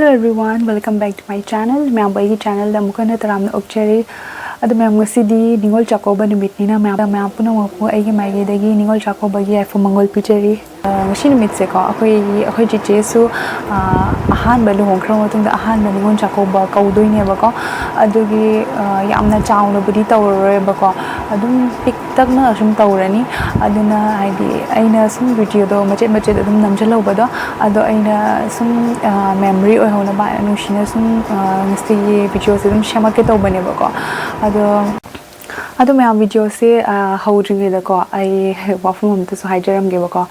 Hello everyone, welcome back to my channel. Ma'am boy channel da mukana taram okcheri. Adu ma'am ngasidi ningol chakouba numitni na ma'am puna mapu aigi maigi dagi ningol chakouba gi aifu mangol picheri. Ngasi numit se ko akhoi chiche su ahanba luhongkhra matungda ahanba ningol chakouba kaudoi ne ba ko adugi yamna chawna budi tawroi ba ko adum pik takna sum tawrani aduna haidi aina sum video do machet adum namjalo ba do ado aina sum memory oi hona ba nushina sum ngasti video se dum shama ke tawbane ba ko ado ma'am video se hawdringi da ko ai wafum amta so haijaram ge ba ko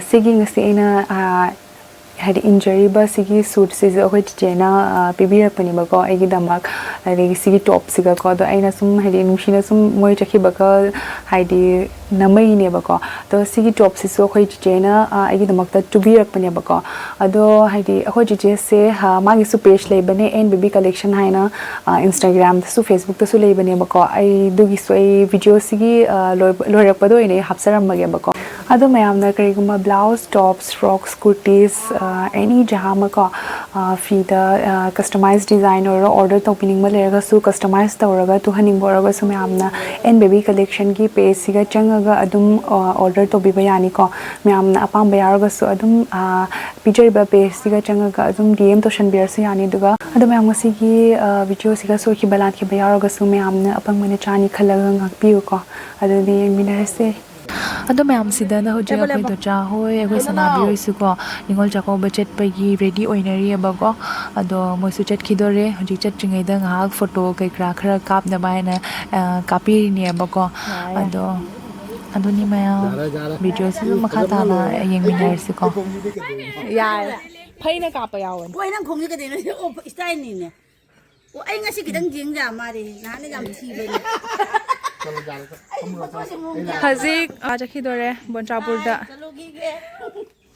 sigi ngasi aina had injury ba sigi suit se akhoi chena pibira pani ba ko ai gi damak ai sigi top siga ko do aina sum haidi nushina sum moi chakhi ba ka haidi namai ne ba ko to sigi top se so akhoi chena ai gi damak ta tubira pani ba ko ado haidi akhoi je se magi su page lei bane and baby collection haina Instagram su Facebook su lei bane ba ko ai dugi so ai video sigi loirak pa do ine hapsaram mage ba ko ado mayam na kari guma blouse tops frocks kurtis any jahama ka fida customized design or order to opening ma lerga su customized tawraga tu haning boraga su mayam na and baby collection ki page siga changaga adum order to bi bayani ko mayam na apam bayarga su adum picture ba page siga changaga adum DM to shan bear su yani duga adum mayam si ki video siga so ki balat ki bayarga su mayam na apang mane chani khalaga ngakpi ko adu di minarse ado ma'am sida na hoje akai do cha hoi akai sana biro isu ko ningol chakouba chet pagi ready oinari abago ado moi su chet khidore hoji chet chingai da ngak photo kai kra khara kap na bai na kapi ni abago ado ni maya video su makha ta na yengminar si ko ya phaina kapa yawan oi nang khong ni ka de na o style ni ne o ai ngasi kidang jing ja ma de na ne jam thi be Hazik ajakhi dore Bonchapur da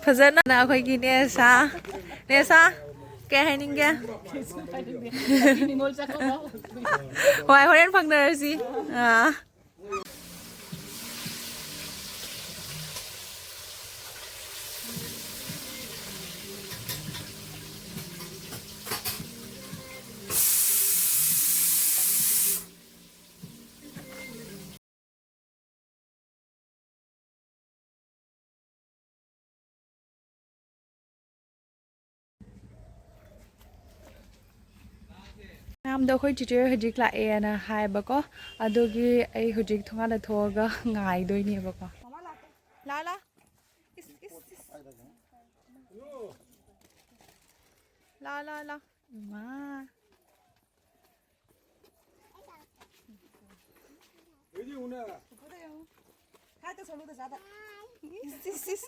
fazana na akhoi ki nesa ke hainin ge wai horen phangnar si Nam do khoi chiche hojik la e na hai ba ko adogi ai hojik thonga la thoga ngai doi ni ba ko la la ma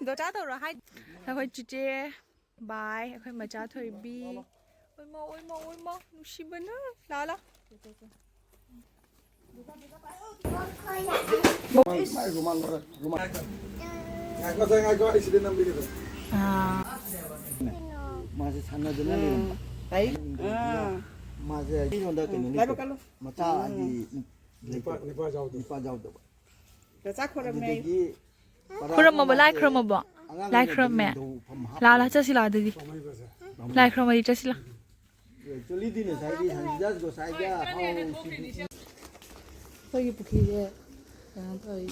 do cha to ra hai khoi chiche bai khoi ma cha thoi bi oi mo nushibana la masih sana dulu nih. Baik. Masih ini udah kini. Mata di nipa jauh tuh. Khuram ma like khuram ba like khuram me la cha sila de like khuram ma cha sila Actually di nih saya di hanjas go saya how Pagi pukhi je yang pagi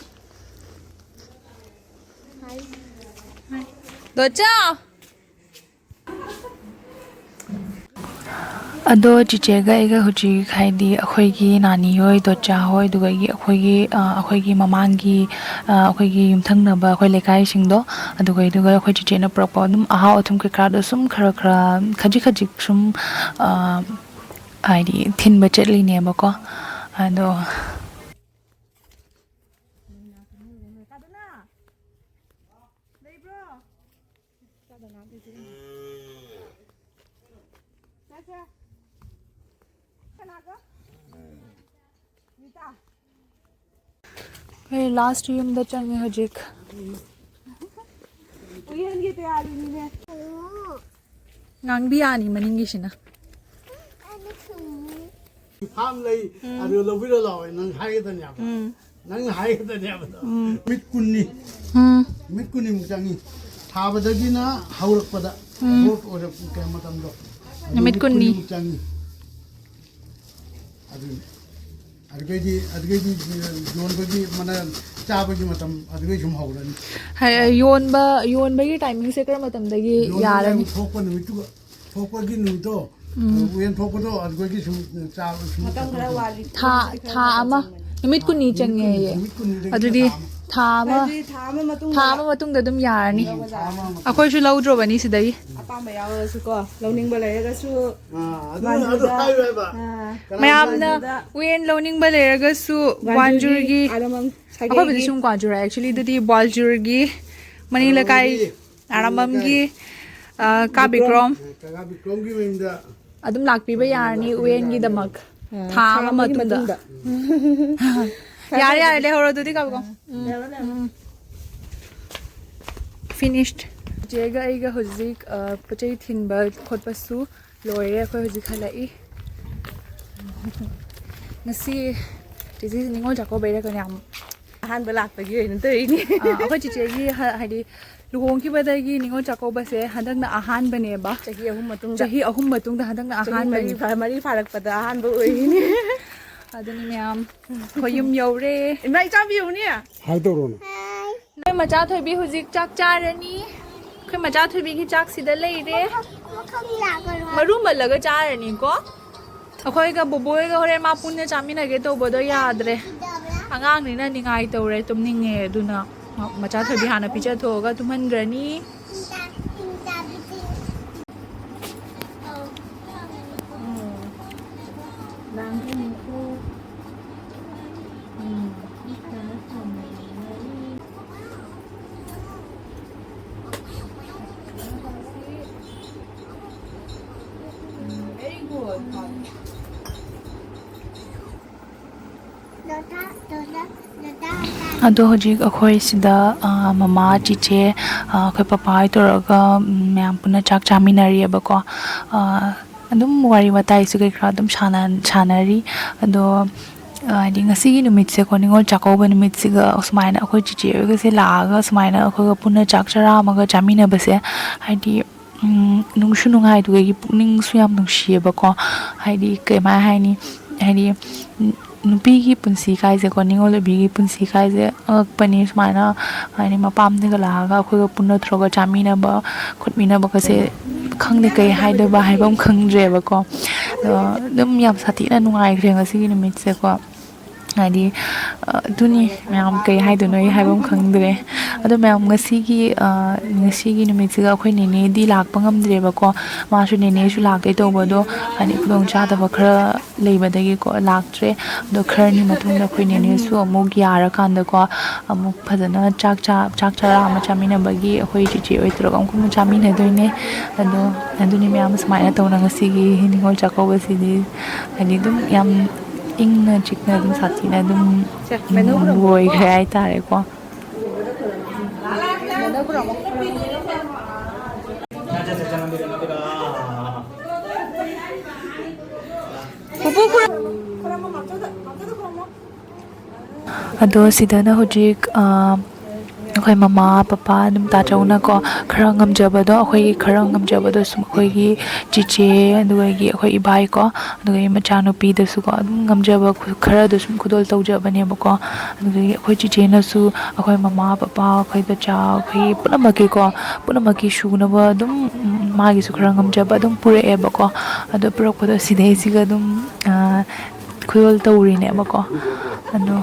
Hai Docha ado chiche ga ega huji khaidi akhoi gi nani hoi docha hoi duga gi akhoi gi mamang gi akhoi gi yumthang na ba akhoi lekai sing do aduga akhoi chiche na proper dum aha othum ke kra do sum khara khaji sum haidi thin ba chetli ne ba ko ado last room da change hojik uyan ge tayari ni ne ngang bi ani maningi sina ham lei adu lo vi lo nang hai ta nya nang hai ta nya mit kunni mu changi thabadagina haurakpada vote ore ke matamlo Numit kunni. ꯑꯗꯨꯒꯩꯗꯤ ꯌꯣꯟꯕꯒꯤ ꯃꯅ ꯆꯥꯕꯒꯤ ꯃꯇꯝ ꯑꯗꯨꯒꯩ ꯁꯨꯝ ꯍꯧꯔꯅꯤ ꯌꯣꯟꯕꯒꯤ ꯇꯥꯏꯃꯤꯡꯁꯦ ꯀꯔꯝꯕ ꯃꯇꯝꯗꯒꯤ ꯌꯥꯔꯅꯤ ꯊꯣꯛꯄ ꯅꯨꯃꯤꯠꯇꯨꯒ ꯊꯣꯛꯄꯒꯤ ꯅꯨꯃꯤꯠꯇꯣ ꯎꯌꯦꯟ ꯊꯣꯛꯄꯗꯣ ꯑꯗꯨꯒꯩꯒꯤ ꯁꯨꯝ ꯆꯥꯕ ꯁꯨꯝ ꯃꯇꯝ ꯈꯔ ꯋꯥꯠꯂꯤ ꯊꯥ ꯑꯃ ꯅꯨꯃꯤꯠ ꯀꯨꯟꯅꯤ ꯆꯪꯉꯦꯌꯦ ꯑꯗꯨꯗꯤ ꯊꯥ ꯑꯃ ꯃꯇꯨꯡꯗ ꯑꯗꯨꯝ ꯌꯥꯔꯅꯤ ꯑꯩꯈꯣꯏꯁꯨ ꯂꯧꯗ꯭ꯔꯣꯕꯅꯤ ꯁꯤꯗꯒꯤ ꯑꯄꯥꯝꯕ ꯌꯥꯎꯔꯁꯨ ꯀꯣ ꯂꯧꯅꯤꯡꯕ ꯂꯩꯔꯒꯁꯨ ꯑꯗꯨ ꯍꯥꯏꯕ ꯃꯌꯥꯝꯅ ꯎꯌꯦꯟ ꯂꯧꯅꯤꯡꯕ ꯂꯩꯔꯒꯁꯨ ꯒ꯭ꯋꯥꯟꯖꯨꯔꯒꯤ ꯑꯩꯈꯣꯏꯕꯨꯗꯤ ꯁꯨꯝ ꯒ꯭ꯋꯥꯟꯖꯨꯔ ꯑꯦꯛꯆꯨꯋꯦꯂꯤ ꯑꯗꯨꯗꯤ ꯕ꯭ꯋꯥꯜꯖꯨꯔꯒꯤ ꯃꯅꯤꯡ ꯂꯩꯀꯥꯏ ꯑꯔꯥꯝꯕꯝꯒꯤ ꯀꯥꯕꯤꯀ꯭ꯔꯣꯝ ꯕꯤꯀ꯭ꯔꯣꯝꯒꯤ ꯃꯌꯨꯝꯗ ꯑꯗꯨꯝ ꯂꯥꯛꯄꯤꯕ ꯌꯥꯔꯅꯤ ꯎꯌꯦꯟꯒꯤꯗꯃꯛ ꯊꯥ ꯑꯃ ꯃꯇꯨꯡꯗ ꯌꯥꯔꯦ ꯂꯩꯍꯧꯔꯣ ꯑꯗꯨꯗꯤ ꯀꯥꯕꯤꯀ꯭ꯔꯣꯝ ꯐꯤꯅꯤꯁhed ꯆꯦꯒ ꯑꯩꯒ ꯍꯧꯖꯤꯛ ꯄꯣꯠꯆꯩ ꯊꯤꯟꯕ ꯈꯣꯠꯄꯁꯨ ꯂꯣꯏꯔꯦ ꯑꯩꯈꯣꯏ ꯍꯧꯖꯤꯛ ꯍꯜꯂꯛꯏ ngasi ꯆꯦꯆꯦ ꯅꯤꯡꯉꯣꯜ ꯆꯥꯛꯀꯧꯕꯩꯔ ꯀꯩꯅꯣ ꯌꯥꯝ ꯑꯍꯥꯟꯕ ꯂꯥꯛꯄꯒꯤ ꯑꯣꯏꯅ ꯇꯧꯔꯤꯅꯤ ꯑꯩꯈꯣꯏ ꯆꯦꯆꯦꯒꯤ ꯍꯥꯏꯗꯤ ꯂꯨꯍꯣꯡꯈꯤꯕꯗꯒꯤ ꯅꯤꯡꯉꯣꯜ ꯆꯥꯛꯀꯧꯕꯁꯦ ꯍꯟꯗꯛꯅ ꯑꯍꯥꯟꯕꯅꯦꯕ ꯆꯍꯤ 3 ꯃꯇꯨꯡꯗ ꯆꯍꯤ 3 ꯃꯇꯨꯡꯗ ꯍꯟꯗꯛꯅ ꯑꯍꯥꯟꯕꯅꯤ ꯃꯔꯤ ꯐꯥꯔꯛꯄꯗ ꯑꯍꯥꯟꯕ ꯑꯣꯏꯔꯤꯅꯤ ꯑꯗꯨꯅꯤ ꯃꯌꯥꯝ ꯑꯩꯈꯣꯏ ꯌꯨꯝ ꯌꯧꯔꯦ ꯏꯃꯥ ꯏꯆꯥꯕꯤꯌꯨꯅꯦ ꯍꯥꯏꯗꯧꯔꯣꯅꯦ ꯑꯩꯈꯣꯏ ꯃꯆꯥ ꯊꯣꯏꯕꯤ ꯍꯧꯖꯤꯛ ꯆꯥꯛ ꯆꯥꯔꯅꯤ ꯑꯩꯈꯣꯏ ꯃꯆꯥ ꯊꯣꯏꯕꯤꯒꯤ ꯆꯥꯛ ꯁꯤꯗ ꯂꯩꯔꯦ ꯃꯔꯨ ꯃꯜꯂꯒ ꯆꯥꯔꯅꯤꯀꯣ ꯑꯩꯈꯣꯏꯒ ꯕꯣꯕꯣꯏꯒ ꯍꯣꯔꯦꯟ ꯃꯥ ꯄꯨꯟꯅ ꯆꯥꯃꯤꯟꯅꯒꯦ ꯇꯧꯕꯗꯣ ꯌꯥꯗ꯭ꯔꯦ ꯑꯉꯥꯡꯅꯤꯅ ꯅꯤꯡꯉꯥꯏ ꯇꯧꯔꯦ ꯇꯨꯝꯅꯤꯡꯉꯦ ꯑꯗꯨꯅ ꯃꯆꯥ ꯊꯣꯏꯕꯤ ꯍꯥꯟꯅ ꯄꯤꯖꯊꯣꯛꯑꯒ ꯇꯨꯝꯍꯟꯈ꯭ꯔꯅꯤ ꯑꯗꯣ ꯍꯧꯖꯤꯛ ꯑꯩꯈꯣꯏ ꯁꯤꯗ ꯃꯃꯥ ꯆꯤꯆꯦ ꯑꯩꯈꯣꯏ ꯄꯄꯥ ꯍꯣꯏ ꯇꯧꯔꯒ ꯃꯌꯥꯝ ꯄꯨꯟꯅ ꯆꯥꯛ ꯆꯥꯃꯤꯟꯅꯔꯤꯑꯕꯀꯣ ꯑꯗꯨꯝ ꯋꯥꯔꯤ ꯋꯥꯇꯥꯏꯁꯨ ꯀꯩ ꯈꯔ ꯑꯗꯨꯝ ꯁꯥꯟꯅꯔꯤ ꯑꯗꯣ ꯍꯥꯏꯗꯤ ꯉꯁꯤꯒꯤ ꯅꯨꯃꯤꯠꯁꯦꯀꯣ ꯅꯤꯡꯉꯣꯜ ꯆꯥꯛꯀꯧꯕ ꯅꯨꯃꯤꯠꯁꯤꯒ ꯁꯨꯃꯥꯏꯅ ꯑꯩꯈꯣꯏ ꯆꯤꯆꯦ ꯍꯣꯏꯒꯁꯦ ꯂꯥꯛꯑꯒ ꯁꯨꯃꯥꯏꯅ ꯑꯩꯈꯣꯏꯒ ꯄꯨꯟꯅ ꯆꯥꯛ ꯆꯔꯥ ꯑꯃꯒ ꯆꯥꯃꯤꯟꯅꯕꯁꯦ ꯍꯥꯏꯗꯤ ꯅꯨꯡꯁꯨ ꯅꯨꯡꯉꯥꯏ ꯑꯗꯨꯒꯤ ꯄꯨꯛꯅꯤꯡꯁꯨ ꯌꯥꯝ ꯅꯨꯡꯁꯤꯌꯦꯕꯀꯣ ꯍꯥꯏꯗꯤ ꯀꯃꯥꯏ ꯍꯥꯏꯅꯤ ꯍꯥꯏꯗꯤ ꯅꯨꯄꯤꯒꯤ ꯄꯨꯟꯁꯤ ꯀꯥꯏꯁꯦꯀꯣ ꯅꯤꯡꯉꯣꯜ ꯑꯣꯏꯕꯤꯒꯤ ꯄꯨꯟꯁꯤ ꯀꯥꯏꯁꯦ ꯑꯉꯛꯄꯅꯤ ꯁꯨꯃꯥꯏꯅ ꯍꯥꯏꯗꯤ ꯃꯄꯥꯝꯗꯒ ꯂꯥꯛꯑꯒ ꯑꯩꯈꯣꯏꯒ ꯄꯨꯟꯅ ꯊꯣꯛꯑꯒ ꯆꯥꯃꯤꯟꯅꯕ ꯈꯣꯠꯃꯤꯟꯅꯕꯒꯁꯦ ꯈꯪꯗꯦ ꯀꯩ ꯍꯥꯏꯗꯣꯏꯕ ꯍꯥꯏꯕꯝ ꯈꯪꯗ꯭ꯔꯦꯕꯀꯣ ꯑꯗꯣ ꯑꯗꯨꯝ ꯌꯥꯝ ꯁꯥꯊꯤꯅ ꯅꯨꯡꯉꯥꯏꯈ꯭ꯔꯦ ꯉꯁꯤꯒꯤ ꯅꯨꯃꯤꯠꯁꯦꯀꯣ ꯍꯥꯏꯗꯤ ꯑꯗꯨꯅꯤ ꯃꯌꯥꯝ ꯀꯩ ꯍꯥꯏꯗꯣꯏꯅꯣ ꯑꯩ ꯍꯥꯏꯕꯝ ꯈꯪꯗ꯭ꯔꯦ ꯑꯗꯣ ꯃꯌꯥꯝ ꯉꯁꯤꯒꯤ ꯅꯨꯃꯤꯠꯁꯤꯒ ꯑꯩꯈꯣꯏ ꯅꯦꯅꯦꯗꯤ ꯂꯥꯛꯄ ꯉꯝꯗ꯭ꯔꯦꯕꯀꯣ ꯃꯥꯁꯨ ꯅꯦꯅꯦꯁꯨ ꯂꯥꯛꯀꯦ ꯇꯧꯕꯗꯣ ꯍꯥꯏꯗꯤ ꯈꯨꯗꯣꯡꯆꯥꯗꯕ ꯈꯔ ꯂꯩꯕꯗꯒꯤꯀꯣ ꯂꯥꯛꯇ꯭ꯔꯦ ꯑꯗꯣ ꯈꯔꯅꯤ ꯃꯇꯨꯡꯗ ꯑꯩꯈꯣꯏ ꯅꯦꯅꯦꯁꯨ ꯑꯃꯨꯛ ꯌꯥꯔꯀꯥꯟꯗꯀꯣ ꯑꯃꯨꯛ ꯐꯖꯅ ꯆꯥꯛ ꯆꯔꯥ ꯑꯃ ꯆꯥꯃꯤꯟꯅꯕꯒꯤ ꯑꯩꯈꯣই ꯆꯤꯆꯦ ꯍꯣꯏ ꯇꯧꯔꯒ ꯑꯃꯨꯛ ꯄꯨꯟꯅ ꯆꯥꯃꯤꯟꯅꯗꯣꯏꯅꯦ ꯑꯗꯣ ꯑꯗꯨꯅꯤ ꯃꯌꯥꯝ ꯁꯨꯃꯥꯏꯅ ꯇꯧꯅ ꯉꯁꯤꯒꯤ ꯅꯤꯡꯉꯣꯜ ꯆꯥꯛꯀꯧꯕꯁꯤꯗꯤ ꯍꯥꯏꯗꯤ ꯑꯗꯨꯝ ꯌꯥꯝ ꯏꯪꯅ ꯆꯤꯛꯅ ꯑꯗꯨꯝ ꯁꯥꯊꯤꯅ ꯑꯗꯨꯝ ꯂꯣꯏꯈ꯭ꯔꯦ ꯍꯥꯏꯇꯥꯔꯦꯀꯣ ꯑꯗꯣ ꯁꯤꯗꯅ ꯍꯧꯖꯤꯛ ꯑꯩꯈꯣꯏ ꯃꯃꯥ ꯄꯄꯥ ꯑꯗꯨꯝ ꯇꯥꯆꯧꯅꯀꯣ ꯈꯔ ꯉꯝꯖꯕꯗꯣ ꯑꯩꯈꯣꯏꯒꯤ ꯈꯔ ꯉꯝꯖꯕꯗꯣ ꯁꯨꯝ ꯑꯩꯈꯣꯏꯒꯤ ꯆꯤꯆꯦ ꯑꯗꯨꯒꯤ ꯑꯩꯈꯣꯏ ꯏꯕꯥꯏꯀꯣ ꯑꯗꯨꯒ ꯃꯆꯥꯅꯨꯄꯤꯗꯁꯨꯀꯣ ꯑꯗꯨꯝ ꯉꯝꯖꯕ ꯈꯔꯗꯣ ꯁꯨꯝ ꯈꯨꯗꯣꯜ ꯇꯧꯖꯕꯅꯦꯕꯀꯣ ꯑꯗꯨꯗꯒꯤ ꯑꯩꯈꯣꯏ ꯆꯤꯆꯦꯅꯁꯨ ꯑꯩꯈꯣꯏ ꯃꯃꯥ ꯄꯄꯥ ꯑꯩꯈꯣꯏ ꯗꯆꯥ ꯑꯩꯈꯣꯏ ꯄꯨꯝꯅꯃꯛꯀꯤ ꯁꯨꯅꯕ ꯑꯗꯨꯝ ꯃꯥꯒꯤꯁꯨ ꯈꯔ ꯉꯝꯖꯕ ꯑꯗꯨꯝ ꯄꯨꯔꯛꯑꯦꯕꯀꯣ ꯑꯗꯣ ꯄꯨꯔꯛꯄꯗꯣ ꯁꯤꯗꯩꯁꯤꯒ ꯑꯗꯨꯝ ꯈꯨꯗꯣꯜ ꯇꯧꯔꯤꯅꯦꯕꯀꯣ ꯑꯗꯣ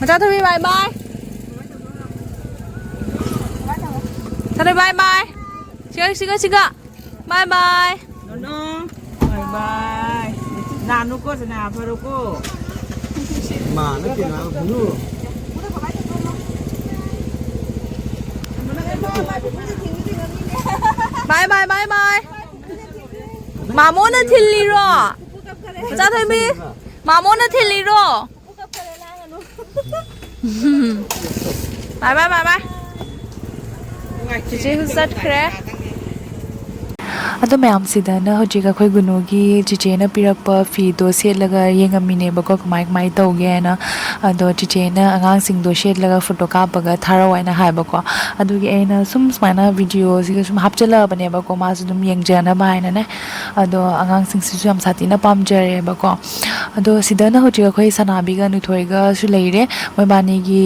Masa thôi bye bye. Thôi bye bye. Siga. Bye bye. No. Bye bye. Nanu ko sana pero ko. Mana kena bunu Bye bye. Mamo na thilli ro. Masa thôi bi. Mamo na thilli ro. Bye. Chị hút rất khỏe. ꯑꯗꯣ ꯃꯌꯥꯝꯁꯤꯗꯅ ꯍꯧꯖꯤꯛ ꯑꯩꯈꯣꯏ ꯒꯨꯅꯨꯒꯤ ꯆꯤꯆꯦꯅ ꯄꯤꯔꯛꯄ ꯐꯤꯗꯣ ꯁꯦꯠꯂꯒ ꯌꯦꯡꯉꯝꯃꯤꯅꯦꯕꯀꯣ ꯀꯃꯥꯏ ꯇꯧꯒꯦ ꯍꯥꯏꯅ ꯑꯗꯣ ꯆꯤꯆꯦꯅ ꯑꯉꯥꯡꯁꯤꯡꯗꯣ ꯁꯦꯠꯂꯒ ꯐꯣꯇꯣ ꯀꯥꯞꯄꯒ ꯊꯥꯔꯛꯑꯣ ꯍꯥꯏꯅ ꯍꯥꯏꯕꯀꯣ ꯑꯗꯨꯒꯤ ꯑꯩꯅ ꯁꯨꯃꯥꯏꯅ ꯚꯤꯗꯤꯑꯣꯁꯤꯒ ꯍꯥꯞꯆꯤꯜꯂꯛꯑꯕꯅꯦꯕꯀꯣ ꯃꯥꯁꯨ ꯑꯗꯨꯝ ꯌꯦꯡꯖꯅꯕ ꯍꯥꯏꯅꯅꯦ ꯑꯗꯣ ꯑꯉꯥꯡꯁꯤꯡꯁꯤꯁꯨ ꯌꯥꯝ ꯁꯥꯊꯤꯅ ꯄꯥꯝꯖꯔꯦꯕꯀꯣ ꯑꯗꯣ ꯁꯤꯗꯅ ꯍꯧꯖꯤꯛ ꯑꯩꯈꯣꯏ ꯁꯅꯥꯕꯤꯒ ꯅꯨꯊꯣꯏꯒꯁꯨ ꯂꯩꯔꯦ ꯃꯣꯏꯕꯥꯅꯤꯒꯤ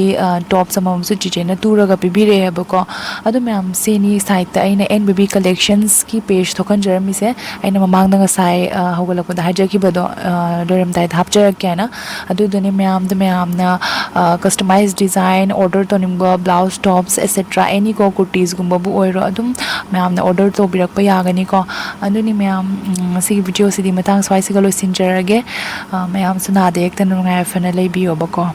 ꯇꯣꯞꯁ ꯑꯃꯃꯝꯁꯨ ꯆꯤꯆꯦꯅ ꯇꯨꯔꯒ ꯄꯤꯕꯤꯔꯛꯑꯦꯕꯀꯣ ꯑꯗꯣ ꯃꯌꯥꯝꯁꯤꯅꯤ ꯁꯥꯏꯠꯇ ꯑꯩꯅ ꯑꯦꯟ ꯕꯦꯕꯤ ꯀꯂꯦꯛꯁꯟꯁꯀꯤ ꯄꯦꯖ ꯊꯣꯛꯍꯟꯖꯔꯝꯃꯤꯁꯦ ꯑꯩꯅ ꯃꯃꯥꯡꯗ ꯉꯁꯥꯏ ꯍꯧꯒꯠꯂꯛꯄꯗ ꯍꯥꯏꯖꯈꯤꯕꯗꯣ ꯂꯣꯏꯔꯝꯗꯥꯏꯗ ꯍꯥꯞꯆꯔꯛꯀꯦ ꯍꯥꯏꯅ ꯑꯗꯨꯗꯨꯅꯤ ꯃꯌꯥꯝꯅ ꯀꯁꯇꯃꯥꯏꯁ ꯗꯤꯖꯥꯏꯟ ꯑꯣꯔꯗꯔ ꯇꯧꯅꯤꯡꯕ ꯕ꯭ꯂꯥꯎꯁ ꯇꯣꯞꯁ ꯑꯦꯁꯦꯇ꯭ꯔꯥ ꯑꯦꯅꯤ ꯀꯣ ꯀꯨꯔꯇꯤꯁꯒꯨꯝꯕꯕꯨ ꯑꯣꯏꯔꯣ ꯑꯗꯨꯝ ꯃꯌꯥꯝꯅ ꯑꯣꯔꯗꯔ ꯇꯧꯕꯤꯔꯛꯄ ꯌꯥꯒꯅꯤꯀꯣ ꯑꯗꯨꯅꯤ ꯃꯌꯥꯝ ꯁꯤꯒꯤ ꯚꯤꯗꯤꯑꯣꯁꯤꯗꯤ ꯃꯇꯥꯡ ꯁ꯭ꯋꯥꯏꯁꯤꯒ ꯂꯣꯏꯁꯤꯟꯖꯔꯒꯦ ꯃꯌꯥꯝꯁꯨ ꯅꯥꯗ ꯌꯦꯛꯇꯅ ꯅꯨꯡꯉꯥꯏ ꯌꯥꯏꯐꯅ ꯂꯩꯕꯤꯌꯣꯕꯀꯣ